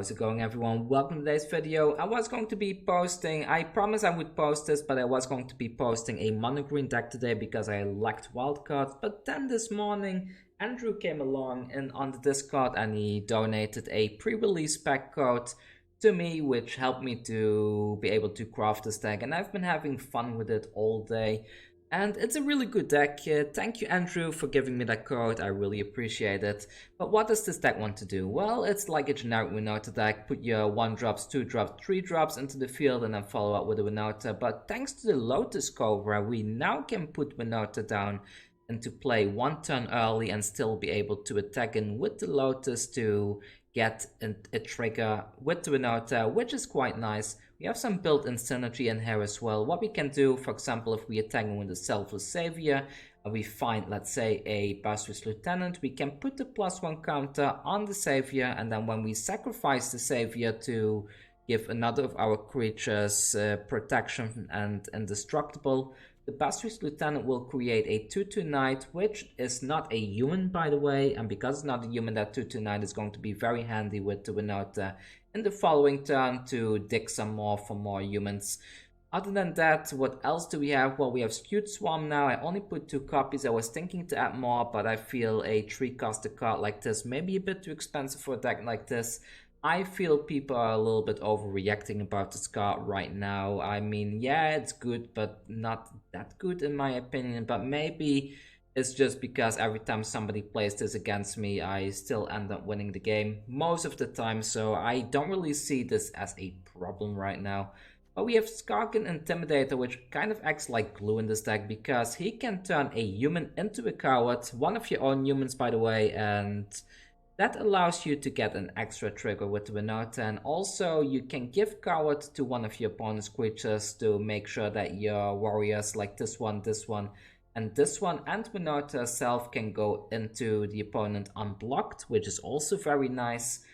How's it going, everyone? Welcome to today's video. I was going to be posting, I promised I would post this, but I was going to be posting a mono green deck today because I lacked wildcards. But then this morning, Andrew came along and on the Discord and he donated a pre-release pack code to me, which helped me to be able to craft this deck. And I've been having fun with it all day. And it's a really good deck. Thank you, Andrew, for giving me that code. I really appreciate it. But what does this deck want to do? Well, it's like a generic Winota deck. Put your 1-drops, 2-drops, 3-drops into the field and then follow up with a Winota. But thanks to the Lotus Cobra, we now can put Winota down into play 1 turn early and still be able to attack in with the Lotus to get a trigger with the Winota, which is quite nice. We have some built-in synergy in here as well. What we can do, for example, if we attack with the Selfless Savior and we find, let's say, a Boros Lieutenant, we can put the +1 counter on the Savior, and then when we sacrifice the Savior to give another of our creatures protection and indestructible, the Boros Lieutenant will create a 2/2 Knight, which is not a human, by the way, and because it's not a human, that 2/2 Knight is going to be very handy with the Winota in the following turn to dig some more for more humans. Other than that, what else do we have? Well, we have Scute Swarm now. I only put 2 copies. I was thinking to add more, but I feel a 3-cost card like this may be a bit too expensive for a deck like this. I feel people are a little bit overreacting about this card right now. I mean, yeah, it's good, but not that good in my opinion. But maybe it's just because every time somebody plays this against me, I still end up winning the game most of the time. So I don't really see this as a problem right now. But we have Skarkin Intimidator, which kind of acts like glue in this deck because he can turn a human into a coward, one of your own humans, by the way, and that allows you to get an extra trigger with the Winota, and also you can give Coward to one of your opponent's creatures to make sure that your warriors like this one, and Winota herself can go into the opponent unblocked, which is also very nice.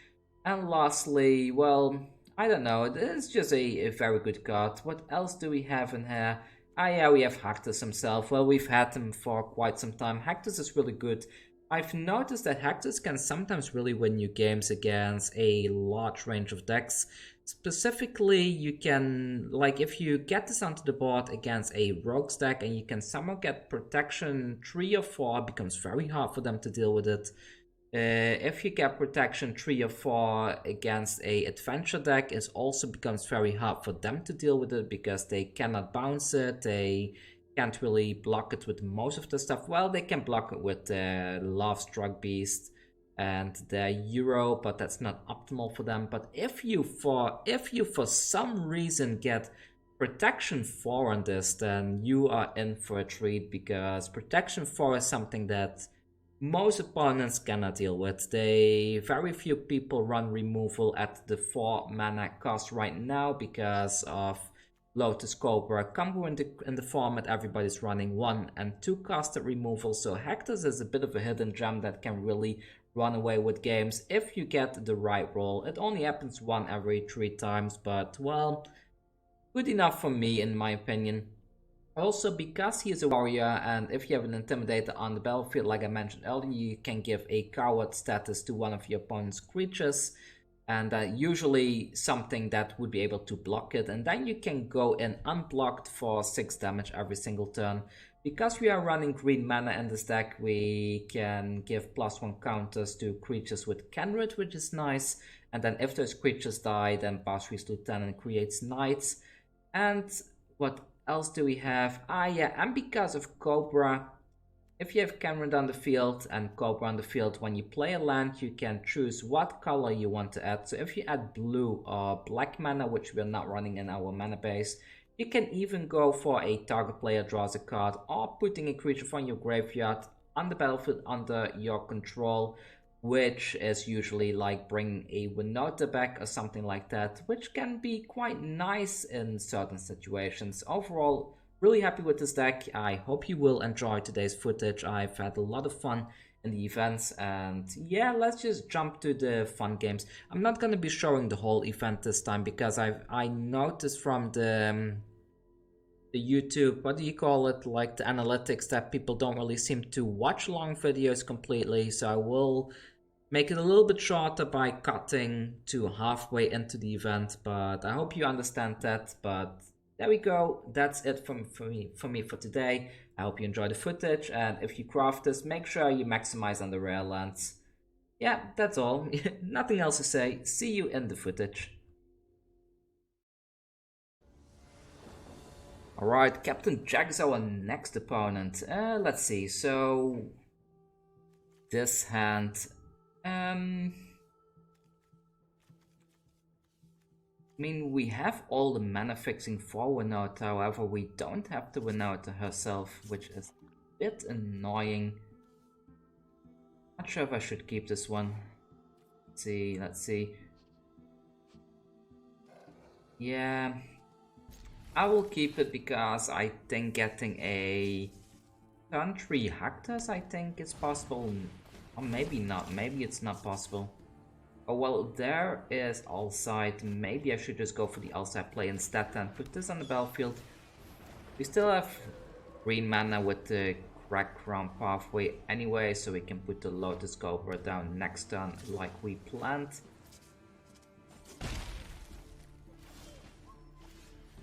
And lastly, well, I don't know, it's just a very good card. What else do we have in here? Ah yeah, we have Hectus himself. Well, we've had him for quite some time. Hectus is really good. I've noticed that Hectus can sometimes really win you games against a large range of decks. Specifically, you can, like, if you get this onto the board against a rogues deck and you can somehow get protection 3 or 4, it becomes very hard for them to deal with it. If you get protection 3 or 4 against a adventure deck, it also becomes very hard for them to deal with it because they cannot bounce it, they can't really block it with most of the stuff. Well, they can block it with the Lovestruck Beast and the Euro, but that's not optimal for them. But if you for some reason get protection 4 on this, then you are in for a treat because protection 4 is something that most opponents cannot deal with. Very few people run removal at the 4 mana cost right now because of Lotus Cobra combo in the format. Everybody's running 1 and 2 casted removal, so Hectus is a bit of a hidden gem that can really run away with games if you get the right roll. It only happens 1 every 3 times, but well, good enough for me in my opinion. Also, because he is a warrior, and if you have an Intimidator on the battlefield, like I mentioned earlier, you can give a coward status to one of your opponent's creatures, and usually something that would be able to block it, and then you can go in unblocked for 6 damage every single turn. Because we are running green mana in this deck, we can give +1 counters to creatures with Kenrith, which is nice, and then if those creatures die, then Boros Lieutenant creates knights. And what else do we have? Ah yeah, and because of Cobra, if you have Kenrith on the field and Cobra on the field, when you play a land, you can choose what color you want to add. So if you add blue or black mana, which we're not running in our mana base, you can even go for a target player draws a card or putting a creature from your graveyard on the battlefield under your control, which is usually like bringing a Winota back or something like that, which can be quite nice in certain situations. Overall, really happy with this deck. I hope you will enjoy today's footage. I've had a lot of fun in the events, and yeah, let's just jump to the fun games. I'm not going to be showing the whole event this time because I noticed from the YouTube, what do you call it, like the analytics, that people don't really seem to watch long videos completely, so I will make it a little bit shorter by cutting to halfway into the event, but I hope you understand that. But there we go. That's it for me for today. I hope you enjoy the footage, and if you craft this, make sure you maximize on the rare lands. Yeah, that's all. Nothing else to say. See you in the footage. Alright, Captain Jack is our next opponent. Let's see, so... this hand... I mean, we have all the mana fixing for Winota, however we don't have the Winota herself, which is a bit annoying. Not sure if I should keep this one. Let's see. Yeah, I will keep it because I think getting a turn 3 Hectors I think is possible. Or maybe not, maybe it's not possible. Oh well, there is Alseid. Maybe I should just go for the Alseid play instead and put this on the battlefield. We still have green mana with the Crack Crown pathway anyway, so we can put the Lotus Cobra down next turn like we planned.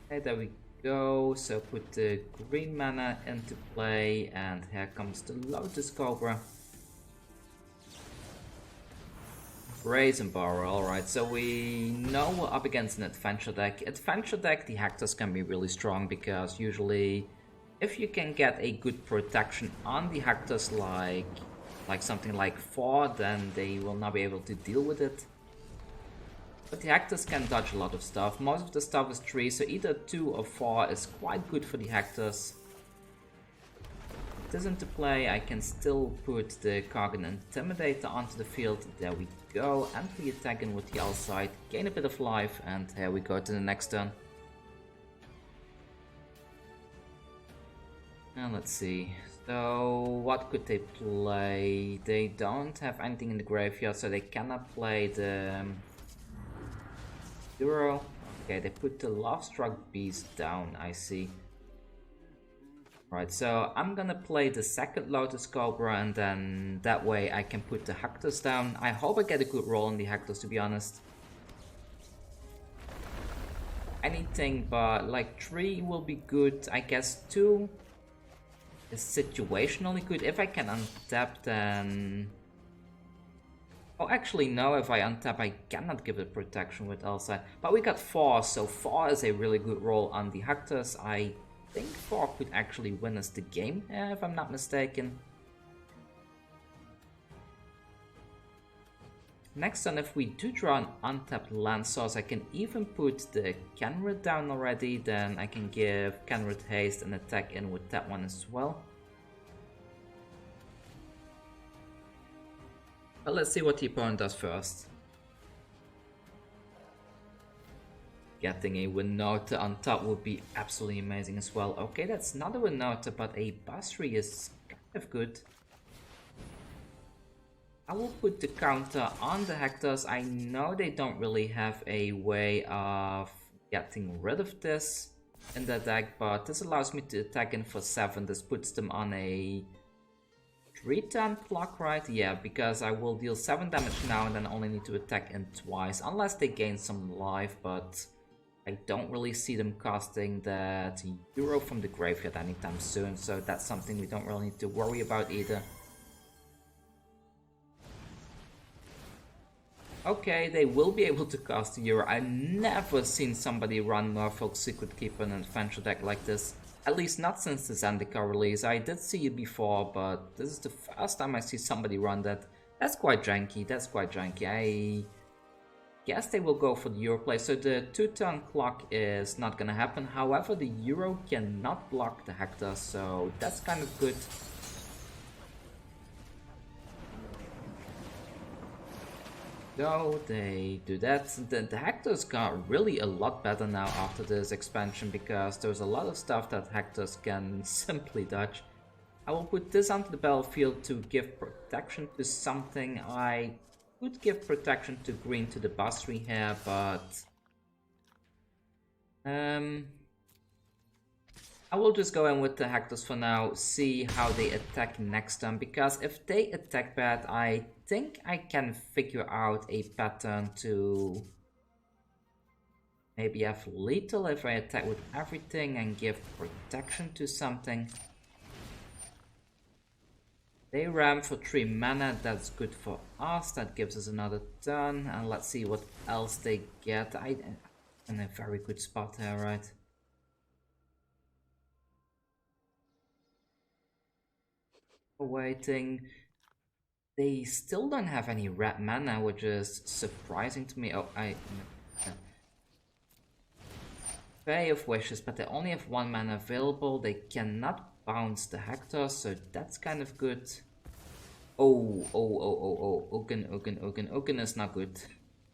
Okay, there we go. So put the green mana into play, and here comes the Lotus Cobra. Brazen Boros, alright, so we know we're up against an adventure deck. Adventure deck, the Hectors can be really strong because usually if you can get a good protection on the Hectors like something like 4, then they will not be able to deal with it. But the Hectors can dodge a lot of stuff. Most of the stuff is 3, so either 2 or 4 is quite good for the Hectors. Put this into play, I can still put the Kargan Intimidator onto the field. There we go, and we attack in with the Alseid, gain a bit of life, and here we go to the next turn. And let's see, so what could they play? They don't have anything in the graveyard, so they cannot play the Euro. Okay, they put the Lovestruck Beast down, I see. Right, so I'm gonna play the second Lotus Cobra, and then that way I can put the Hectors down. I hope I get a good roll on the Hectors, to be honest. Anything but like 3 will be good. I guess 2 is situationally good. If I can untap, then... oh, actually no, if I untap I cannot give it protection with Alseid. But we got 4, so 4 is a really good roll on the Hectors. I think 4 could actually win us the game, if I'm not mistaken. Next turn, if we do draw an untapped land source, I can even put the Kenrith down already, then I can give Kenrith haste and attack in with that one as well. But let's see what the opponent does first. Getting a Winota on top would be absolutely amazing as well. Okay, that's not a Winota, but a Basri is kind of good. I will put the counter on the Hectors. I know they don't really have a way of getting rid of this in the deck, but this allows me to attack in for 7. This puts them on a 3-turn clock, right? Yeah, because I will deal 7 damage now and then only need to attack in twice, unless they gain some life, but I don't really see them casting that Euro from the graveyard anytime soon, so that's something we don't really need to worry about either. Okay, they will be able to cast the Euro. I've never seen somebody run Merfolk Secret Keeper in an adventure deck like this. At least not since the Zendikar release. I did see it before, but this is the first time I see somebody run that. That's quite janky, I guess they will go for the Euro play. So the 2-turn clock is not gonna happen. However, the Euro cannot block the Hector, so that's kind of good. So they do that. The Hectors got really a lot better now after this expansion, because there's a lot of stuff that Hectors can simply dodge. I will put this onto the battlefield to give protection to something. I could give protection to green to the Basri here, but I will just go in with the Hectors for now, see how they attack next turn, because if they attack bad, I think I can figure out a pattern to maybe have lethal if I attack with everything and give protection to something. They ram for 3 mana, that's good for us, that gives us another turn, and let's see what else they get. I'm in a very good spot here, right? Waiting. They still don't have any red mana, which is surprising to me. Oh, Bay of Wishes, but they only have 1 mana available. They cannot bounce the Hector, so that's kind of good. Oh. Ugin is not good.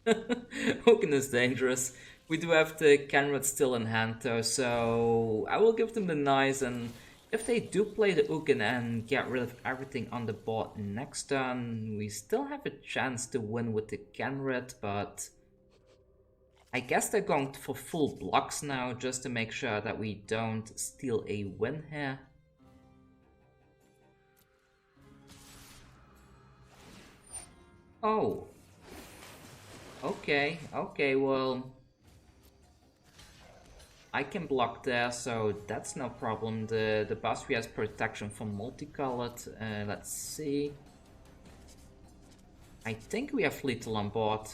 Ugin is dangerous. We do have the Kenrith still in hand though, so I will give them the nice, and if they do play the Ugin and get rid of everything on the board next turn, we still have a chance to win with the Kenrith, but I guess they're going for full blocks now, just to make sure that we don't steal a win here. Oh. Okay, well, I can block there, so that's no problem. The Basri has protection from multicolored. Let's see. I think we have lethal on board.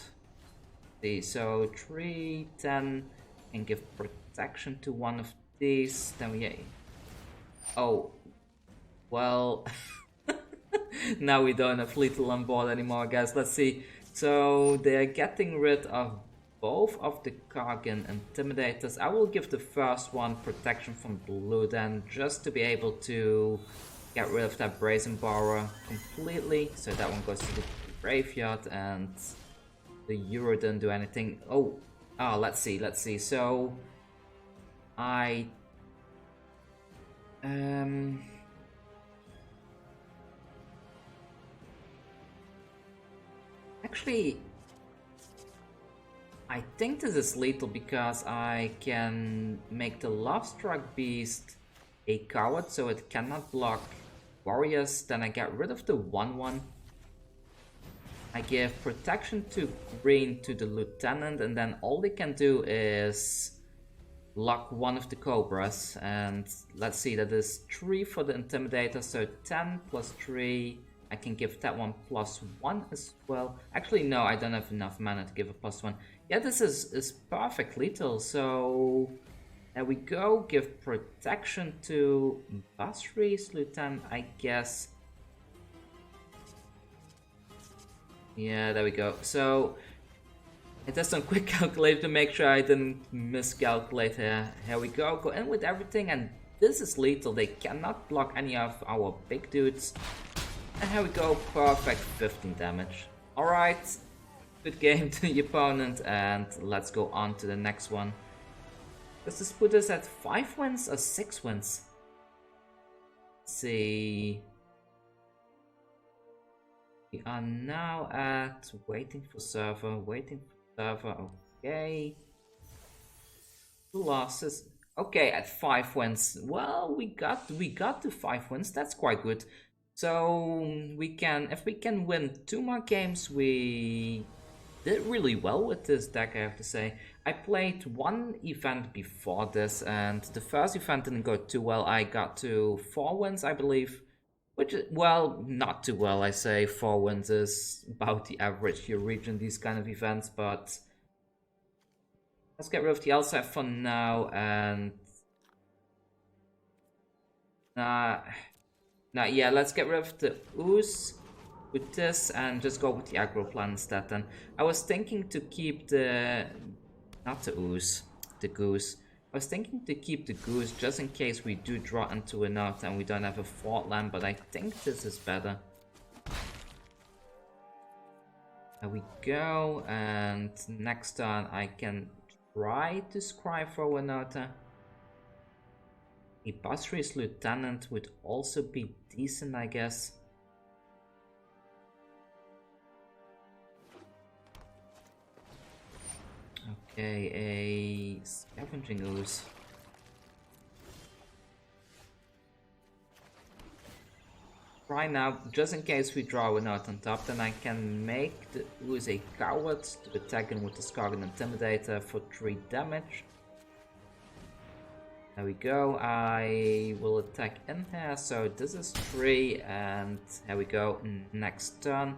So 3, 10, and give protection to one of these. Then we... Oh, well, now we don't have lethal on board anymore, guys. Let's see. So they're getting rid of both of the Kargan Intimidators. I will give the first one protection from blue then, just to be able to get rid of that Brazen Borrower completely. So that one goes to the graveyard, and the Euro didn't do anything. Let's see. So actually, I think this is lethal because I can make the Love Struck Beast a coward, so it cannot block warriors. Then I get rid of the 1/1. I give protection to green to the lieutenant, and then all they can do is lock one of the cobras. And let's see, that is 3 for the intimidator, so 10 plus 3. I can give that one +1 as well. Actually, no, I don't have enough mana to give a +1. Yeah, this is perfect lethal, so there we go. Give protection to Basri's lieutenant, I guess. Yeah, there we go. So I did some quick calculate to make sure I didn't miscalculate here. Here we go. Go in with everything, and this is lethal. They cannot block any of our big dudes. And here we go. Perfect 15 damage. Alright. Good game to the opponent, and let's go on to the next one. Does this put us at 5 wins or 6 wins? Let's see. We are now at waiting for server, okay. 2 losses. Okay, at 5 wins. Well, we got to 5 wins. That's quite good. So if we can win 2 more games, we did really well with this deck, I have to say. I played 1 event before this, and the first event didn't go too well. I got to 4 wins, I believe. Which is, well, not too well, I say. 4 wins is about the average you reach in these kind of events, but let's get rid of the Alseid for now, and yeah, let's get rid of the Ooze with this and just go with the aggro plan instead. Then I was thinking to keep not the Ooze, the Goose. I was thinking to keep the Goose just in case we do draw into a note and we don't have a Fort land, but I think this is better. There we go, and next turn I can try to scry for Winota. A Basri's lieutenant would also be decent, I guess. Okay, a Scavenging Ooze. right now, just in case we draw a note on top, then I can make the Ooze a coward to attack him with the Scargan Intimidator for 3 damage. There we go. I will attack in here, so this is 3, and here we go, next turn.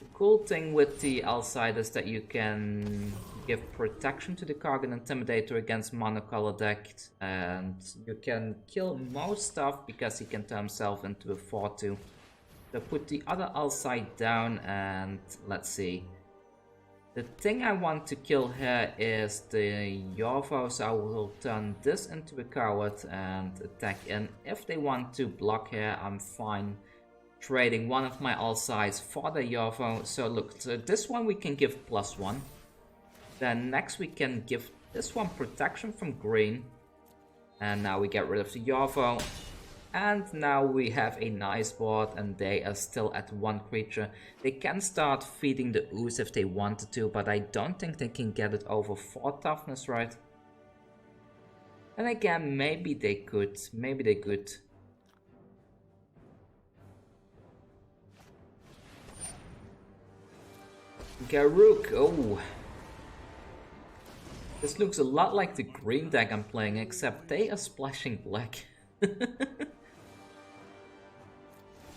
The cool thing with the Alseid is that you can give protection to the Scargan Intimidator against monocolor deck, and you can kill most stuff because he can turn himself into a 4-2. So put the other Alseid down, and let's see. The thing I want to kill here is the Yorvo, so I will turn this into a coward and attack in. If they want to block here, I'm fine trading one of my Alseids for the Yorvo. So look, so this one we can give +1. Then next we can give this one protection from green. And now we get rid of the Yorvo. And now we have a nice board, and they are still at 1 creature. They can start feeding the Ooze if they wanted to, but I don't think they can get it over 4 toughness, right? And again, maybe they could. Maybe they could. Garruk, oh. This looks a lot like the green deck I'm playing, except they are splashing black.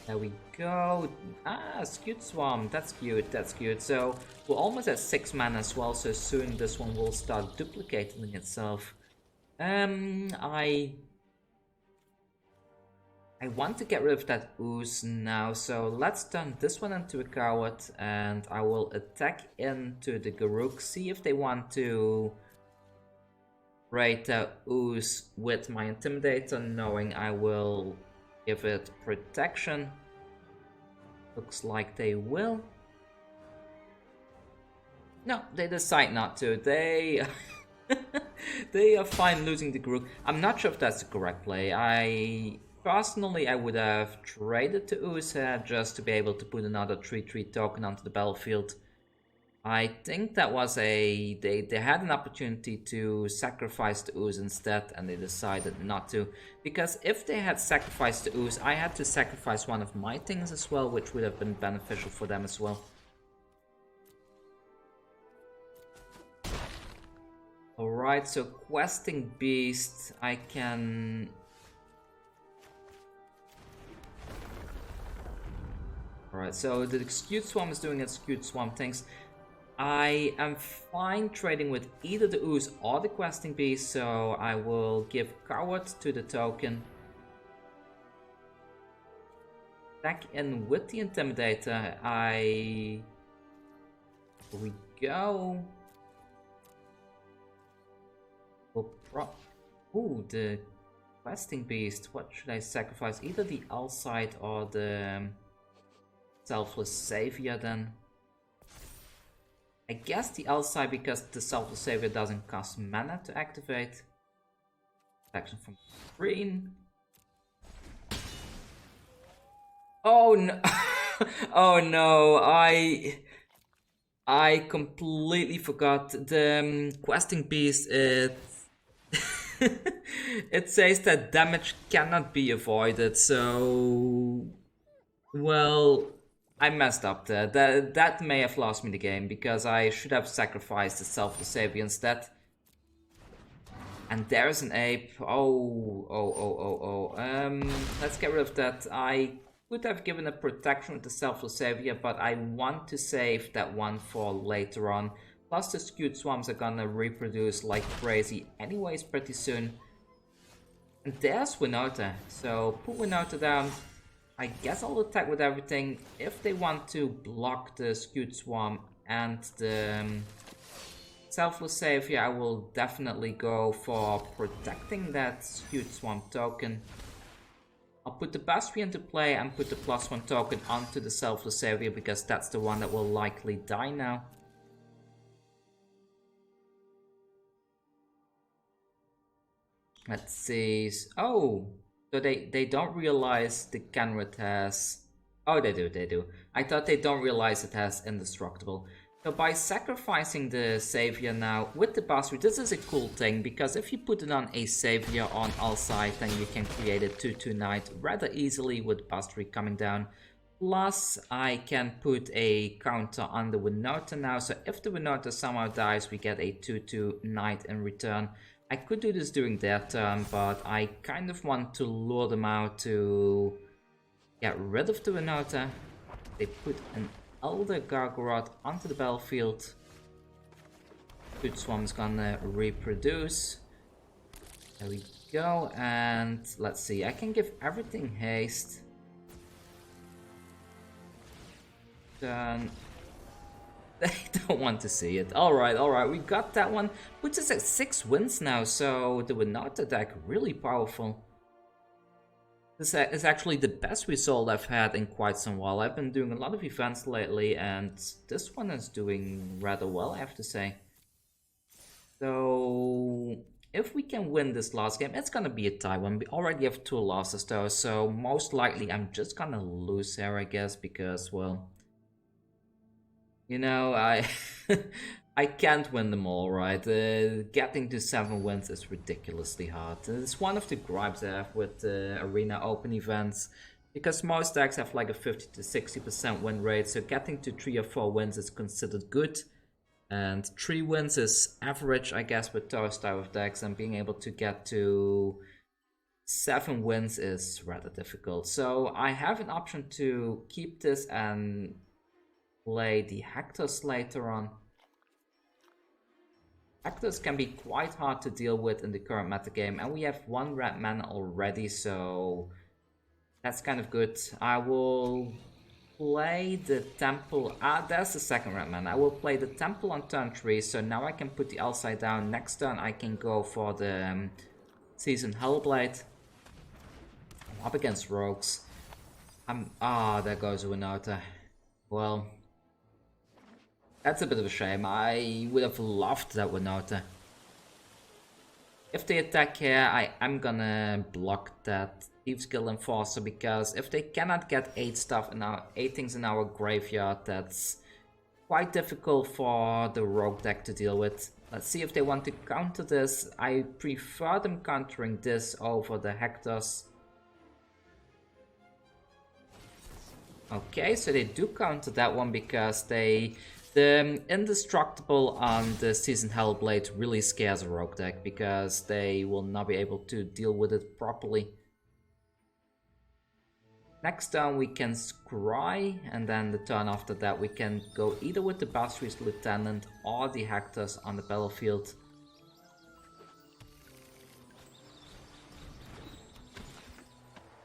There we go. Ah, Scute Swarm. That's cute. That's cute. So we're almost at 6 mana as well. So soon this one will start duplicating itself. I want to get rid of that Ooze now. So let's turn this one into a coward, and I will attack into the Garruk. See if they want to raid the Ooze with my Intimidator, knowing I will give it protection. Looks like they will. No, they decide not to. They they are fine losing the group. I'm not sure if that's the correct play. Personally, I would have traded to Ooze here just to be able to put another 3/3 token onto the battlefield. I think that was a... They had an opportunity to sacrifice the Ooze instead, and they decided not to. Because if they had sacrificed the Ooze, I had to sacrifice one of my things as well, which would have been beneficial for them as well. Alright, so Questing Beast, I can... Alright, so the Scute Swarm is doing its Scute Swarm things. I am fine trading with either the Ooze or the Questing Beast, so I will give Coward to the token. Back in with the Intimidator, Here we go. Ooh, the Questing Beast. What should I sacrifice? Either the Alseid or the Selfless Savior then. I guess the Alseid, because the Selfless Savior doesn't cost mana to activate. Protection from green. Oh no! Oh no! I completely forgot. The Questing Beast. It says that damage cannot be avoided. So, well. I messed up there. That may have lost me the game, because I should have sacrificed the Selfless Savior instead. And there's an ape. Let's get rid of that. I could have given a protection with the Selfless Savior, but I want to save that one for later on. Plus the Scute Swarms are gonna reproduce like crazy anyways pretty soon. And there's Winota. So put Winota down. I guess I'll attack with everything. If they want to block the Scute Swarm and the Selfless Savior, I will definitely go for protecting that Scute Swarm token. I'll put the Bastry into play and put the +1 token onto the Selfless Savior, because that's the one that will likely die now. Let's see. Oh! So they don't realize the Kenrith has... Oh, they do. I thought they don't realize it has Indestructible. So by sacrificing the Savior now with the Bastard, this is a cool thing, because if you put it on a Savior on Alseid, then you can create a 2/2 Knight rather easily with Bastard coming down. Plus, I can put a counter on the Winota now, so if the Winota somehow dies, we get a 2/2 Knight in return. I could do this during their turn, but I kind of want to lure them out to get rid of the Winota. They put an Elder Gargorod onto the battlefield. Scute Swarm is gonna reproduce. There we go, and let's see, I can give everything haste. Then they don't want to see it. Alright, we got that one. Puts us at 6 wins now, so the Winota deck really powerful. This is actually the best result I've had in quite some while. I've been doing a lot of events lately, and this one is doing rather well, I have to say. So if we can win this last game, it's gonna be a tie one. We already have 2 losses though, so most likely I'm just gonna lose here, I guess, because, well, you know, I can't win them all, right? Getting to 7 wins is ridiculously hard. It's one of the gripes I have with Arena Open events, because most decks have like a 50 to 60% win rate, so getting to 3 or 4 wins is considered good. And 3 wins is average, I guess, with those type of decks, and being able to get to 7 wins is rather difficult. So I have an option to keep this and play the Hectors later on. Hectors can be quite hard to deal with in the current metagame, and we have 1 red mana already, so that's kind of good. I will play the Temple. There's the 2nd red mana. I will play the Temple on turn 3, so now I can put the Alseid down. Next turn I can go for the Seasoned Hellblade. I'm up against rogues. There goes Winota. Well, that's a bit of a shame. I would have loved that Winota. If they attack here, I am gonna block that Thieves Guild Enforcer, because if they cannot get 8 things in our graveyard, that's quite difficult for the rogue deck to deal with. Let's see if they want to counter this. I prefer them countering this over the Hectors. Okay, so they do counter that one, because the Indestructible on the Seasoned Hellblade really scares a rogue deck, because they will not be able to deal with it properly. Next turn we can Scry, and then the turn after that we can go either with the Basri's Lieutenant or the Hectors on the battlefield.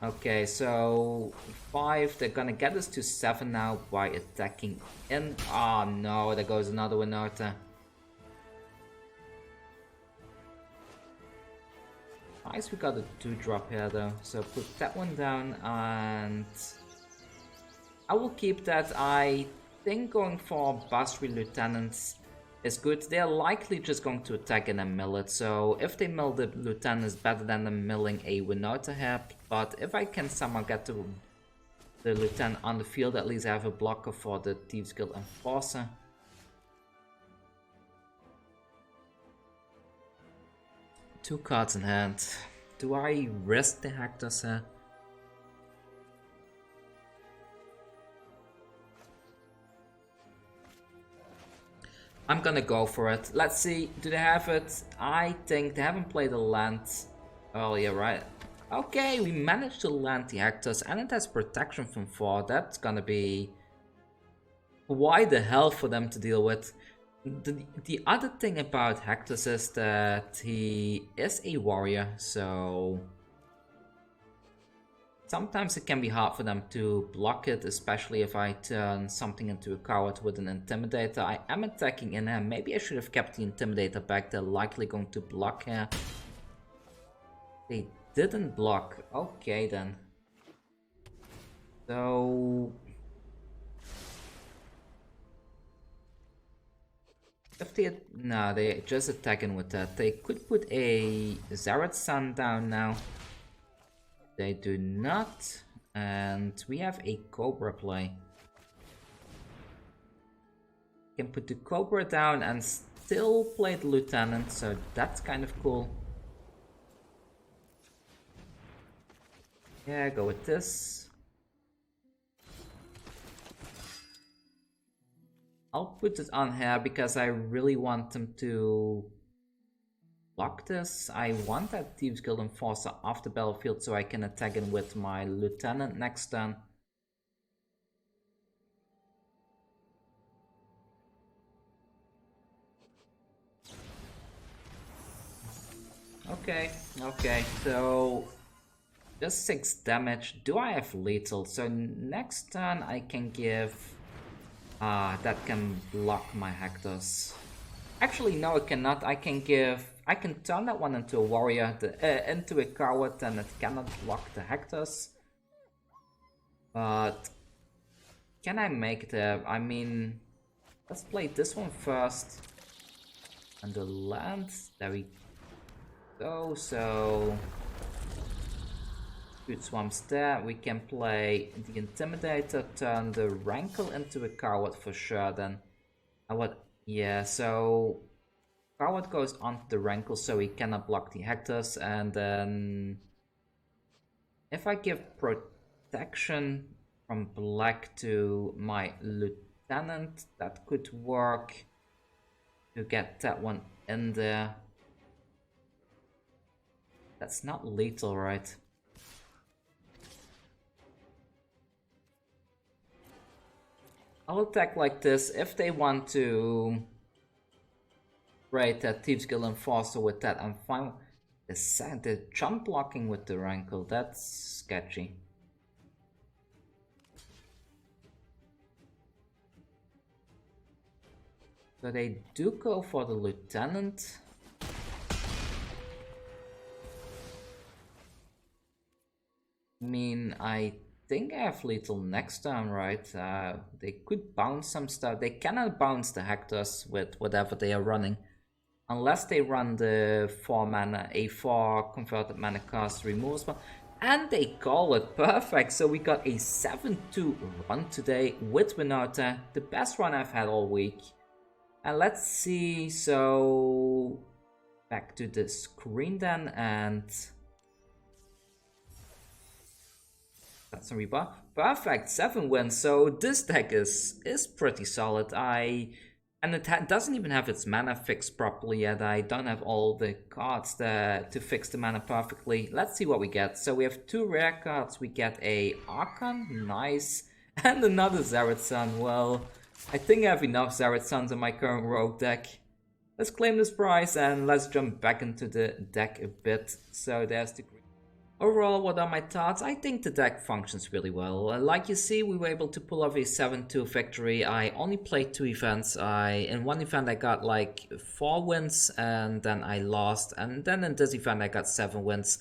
Okay, so 5, they're gonna get us to 7 now by attacking in. Oh no, there goes another Winota. Nice, we got a 2-drop here though, so put that one down, and I will keep that. I think going for Basri Lieutenants is good. They're likely just going to attack and then mill it, so if they mill the Lieutenant is better than them milling a Winota here. But if I can somehow get to the Lieutenant on the field, at least I have a blocker for the Thieves Guild Enforcer. Two cards in hand. Do I risk the Hectors here? I'm gonna go for it. Let's see, do they have it? I think they haven't played a land earlier, right? Okay, we managed to land the Hectors, and it has protection from 4. That's gonna be quite the hell for them to deal with. The other thing about Hectors is that he is a warrior, so sometimes it can be hard for them to block it, especially if I turn something into a coward with an Intimidator. I am attacking in here. Maybe I should have kept the Intimidator back. They're likely going to block here. They didn't block. Okay then. So if they no, they just attacking with that. They could put a Zaret Sun down now. They do not, and we have a Cobra play. Can put the Cobra down and still play the Lieutenant, so that's kind of cool. Yeah, go with this. I'll put it on here because I really want them to block this. I want that Thieves Guild Enforcer off the battlefield so I can attack him with my Lieutenant next turn. Okay, so just 6 damage. Do I have lethal? So next turn I can give... that can block my Hectors. Actually, no, it cannot. I can turn that one into a warrior, into a coward, and it cannot block the Hectors. But can I make the... I mean, let's play this one first. And the land, there we go. So Scute Swarm's there. We can play the Intimidator, turn the Rankle into a coward for sure. Then I would... Yeah, so Coward goes onto the Rankle so he cannot block the Hectors, and then if I give protection from black to my Lieutenant, that could work to get that one in there. That's not lethal, right? I'll attack like this. If they want to raid that Thieves Guild Enforcer with that, I'm fine. The jump blocking with the Rankle, that's sketchy. So they do go for the Lieutenant. I mean, I think I have lethal next turn, right? They could bounce some stuff. They cannot bounce the Hectors with whatever they are running. Unless they run the 4 mana, a 4 converted mana cost removal spell. And they call it perfect. So we got a 7-2 run today with Winota. The best run I've had all week. And let's see, so back to the screen then, and that's a rebuff. Perfect, 7 wins. So this deck is pretty solid. And it doesn't even have its mana fixed properly yet. I don't have all the cards there to fix the mana perfectly. Let's see what we get. So we have 2 rare cards. We get a Archon, nice, and another Xerath Sun. Well, I think I have enough Xerath Suns in my current rogue deck. Let's claim this prize and let's jump back into the deck a bit. So there's the green. Overall, what are my thoughts? I think the deck functions really well. Like you see, we were able to pull off a 7-2 victory. I only played 2 events. In one event I got like 4 wins and then I lost. And then in this event I got 7 wins.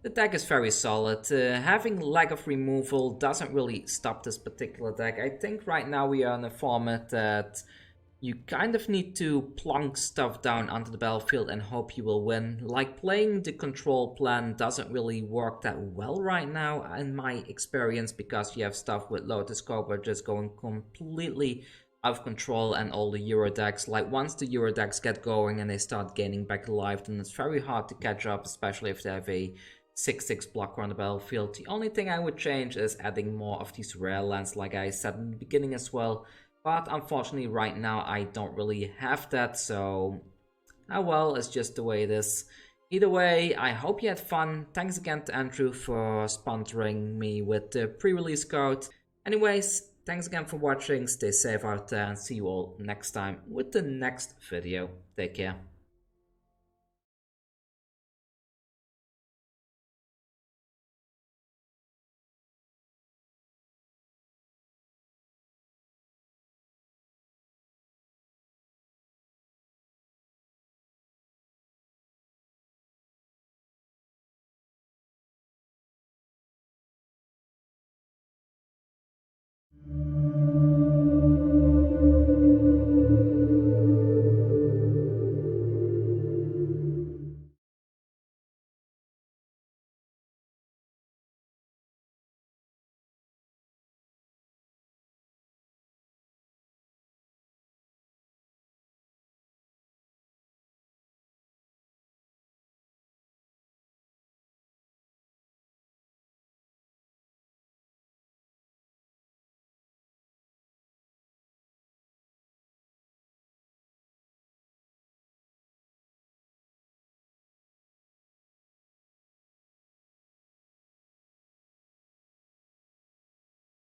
The deck is very solid. Having lack of removal doesn't really stop this particular deck. I think right now we are in a format that you kind of need to plonk stuff down onto the battlefield and hope you will win. Like playing the control plan doesn't really work that well right now in my experience, because you have stuff with Lotus Cobra just going completely out of control and all the Euro decks. Like once the Euro decks get going and they start gaining back life, then it's very hard to catch up, especially if they have a 6/6 blocker on the battlefield. The only thing I would change is adding more of these rare lands, like I said in the beginning as well. But unfortunately right now I don't really have that, so oh well, it's just the way it is. Either way, I hope you had fun. Thanks again to Andrew for sponsoring me with the pre-release code. Anyways, thanks again for watching, stay safe out there, and see you all next time with the next video. Take care.